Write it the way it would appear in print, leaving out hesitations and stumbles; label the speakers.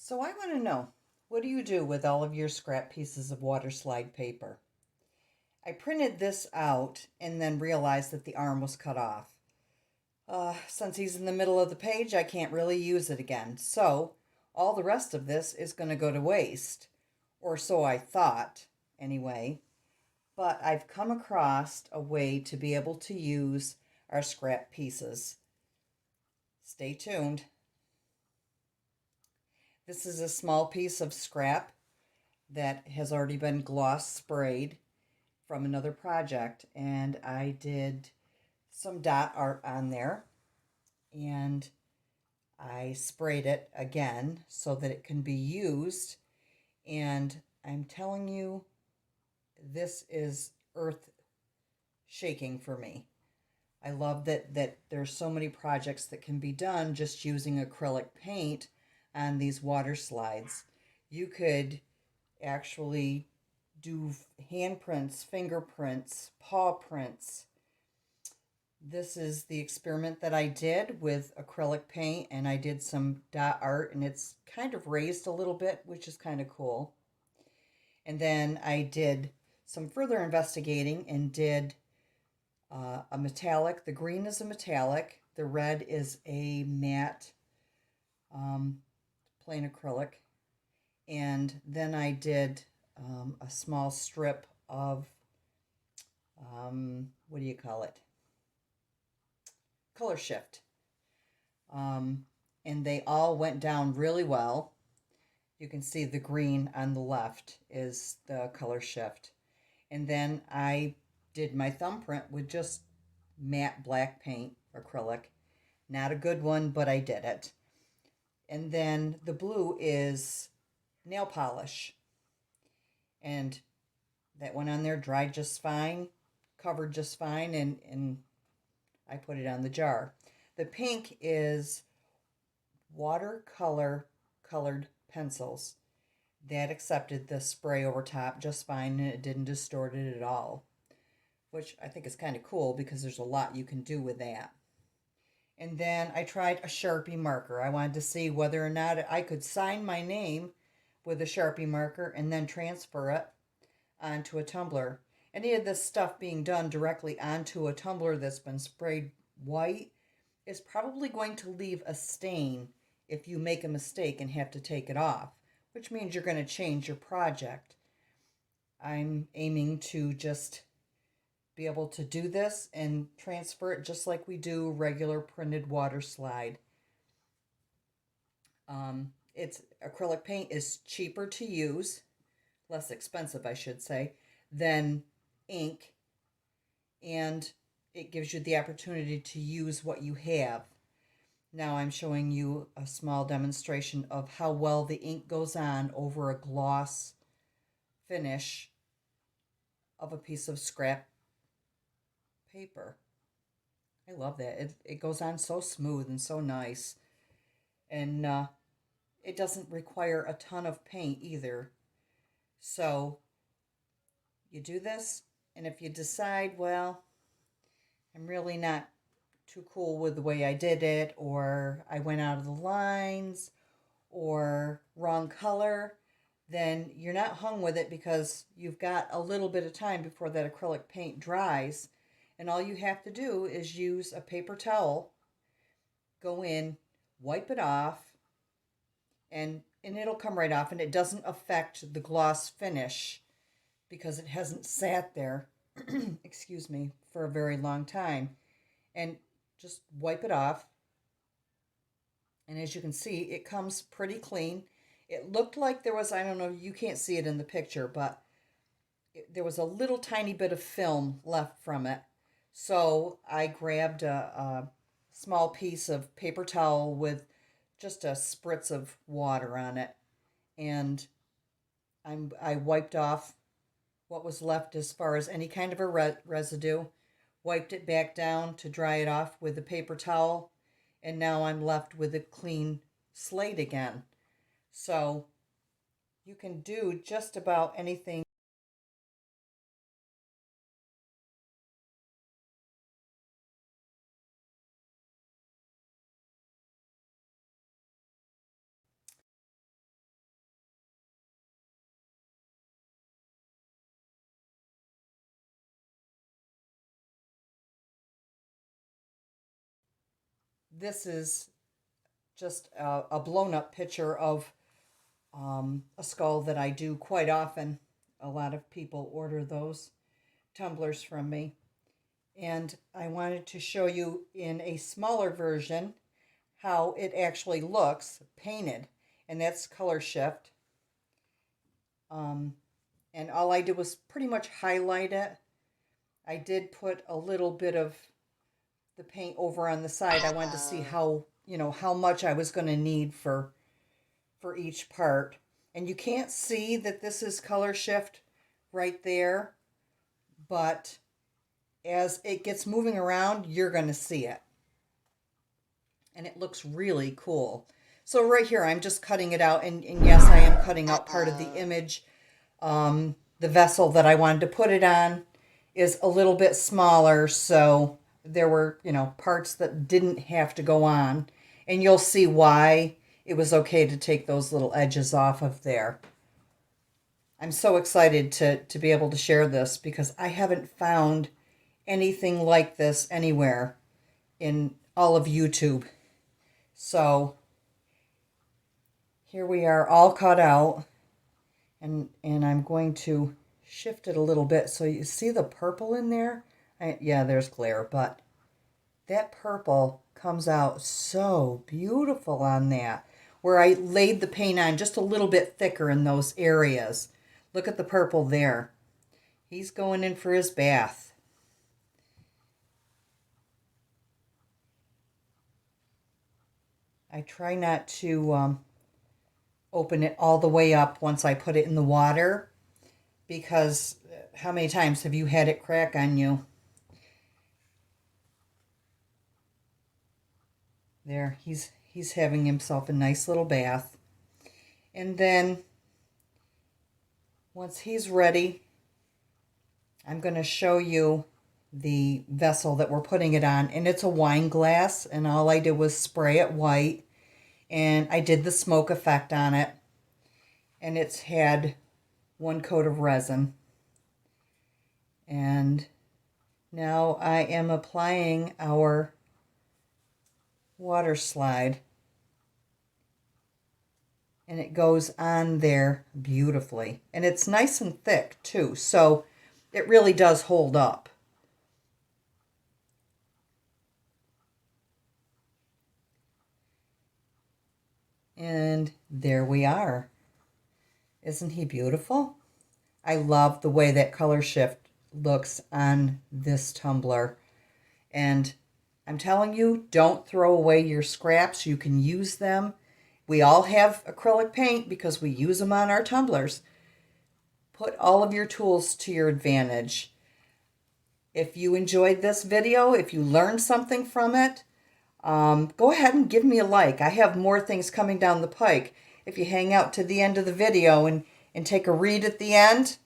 Speaker 1: So I want to know, what do you do with all of your scrap pieces of water slide paper? I printed this out and then realized that the arm was cut off. Since he's in the middle of the page, I can't really use it again. So all the rest of this is going to go to waste. Or so I thought, anyway. But I've come across a way to be able to use our scrap pieces. Stay tuned. This is a small piece of scrap that has already been gloss sprayed from another project, and I did some dot art on there, and I sprayed it again so that it can be used. And I'm telling you, this is earth shaking for me. I love that there's so many projects that can be done just using acrylic paint on these water slides. You could actually do handprints, fingerprints, paw prints. This is the experiment that I did with acrylic paint, and I did some dot art, and it's kind of raised a little bit, which is kind of cool. And then I did some further investigating and did a metallic. The green is a metallic, the red is a matte plain acrylic, and then I did a small strip of what do you call it? Color shift. And they all went down really well. You can see the green on the left is the color shift. And then I did my thumbprint with just matte black paint acrylic. Not a good one, but I did it. And then the blue is nail polish. And that went on there, dried just fine, covered just fine, and I put it on the jar. The pink is watercolor colored pencils. That accepted the spray over top just fine, and it didn't distort it at all, which I think is kind of cool because there's a lot you can do with that. And then I tried a Sharpie marker. I wanted to see whether or not I could sign my name with a Sharpie marker and then transfer it onto a tumbler. Any of this stuff being done directly onto a tumbler that's been sprayed white is probably going to leave a stain if you make a mistake and have to take it off, which means you're going to change your project. I'm aiming to just be able to do this and transfer it just like we do regular printed water slide. It's acrylic paint is cheaper to use, less expensive, I should say, than ink, and it gives you the opportunity to use what you have. Now I'm showing you a small demonstration of how well the ink goes on over a gloss finish of a piece of scrap paper. I love that. It goes on so smooth and so nice. And it doesn't require a ton of paint either. So you do this, and if you decide, well, I'm really not too cool with the way I did it, or I went out of the lines, or wrong color, then you're not hung with it because you've got a little bit of time before that acrylic paint dries. And all you have to do is use a paper towel, go in, wipe it off, and it'll come right off, and it doesn't affect the gloss finish because it hasn't sat there, excuse me, for a very long time. And just wipe it off. And as you can see, it comes pretty clean. It looked like there was, I don't know, you can't see it in the picture, but there was a little tiny bit of film left from it. So I grabbed a small piece of paper towel with just a spritz of water on it, and I wiped off what was left as far as any kind of a residue, wiped it back down to dry it off with a paper towel, and now I'm left with a clean slate again. So you can do just about anything this is just a blown up picture of a skull that I do quite often. A lot of people order those tumblers from me. And I wanted to show you in a smaller version how it actually looks painted. And that's color shift. And all I did was pretty much highlight it. I did put a little bit of the paint over on the side. I wanted to see how, how much I was going to need for each part. And you can't see that this is color shift right there, but as it gets moving around, you're going to see it. And it looks really cool. So right here, I'm just cutting it out. And yes, I am cutting out part of the image. The vessel that I wanted to put it on is a little bit smaller, so there were, parts that didn't have to go on. And you'll see why it was okay to take those little edges off of there. I'm so excited to be able to share this because I haven't found anything like this anywhere in all of YouTube. So here we are all cut out. And I'm going to shift it a little bit so you see the purple in there. Yeah, there's glare, but that purple comes out so beautiful on that. Where I laid the paint on just a little bit thicker in those areas. Look at the purple there. He's going in for his bath. I try not to open it all the way up once I put it in the water, because how many times have you had it crack on you? There, he's having himself a nice little bath. And then once he's ready, I'm going to show you the vessel that we're putting it on, and it's a wine glass, and all I did was spray it white. And I did the smoke effect on it. And it's had one coat of resin. And now I am applying our water slide. And it goes on there beautifully. And it's nice and thick too. So it really does hold up. And there we are. Isn't he beautiful? I love the way that color shift looks on this tumbler. And I'm telling you, don't throw away your scraps. You can use them. We all have acrylic paint because we use them on our tumblers. Put all of your tools to your advantage. If you enjoyed this video, if you learned something from it, go ahead and give me a like. I have more things coming down the pike. If you hang out to the end of the video and take a read at the end,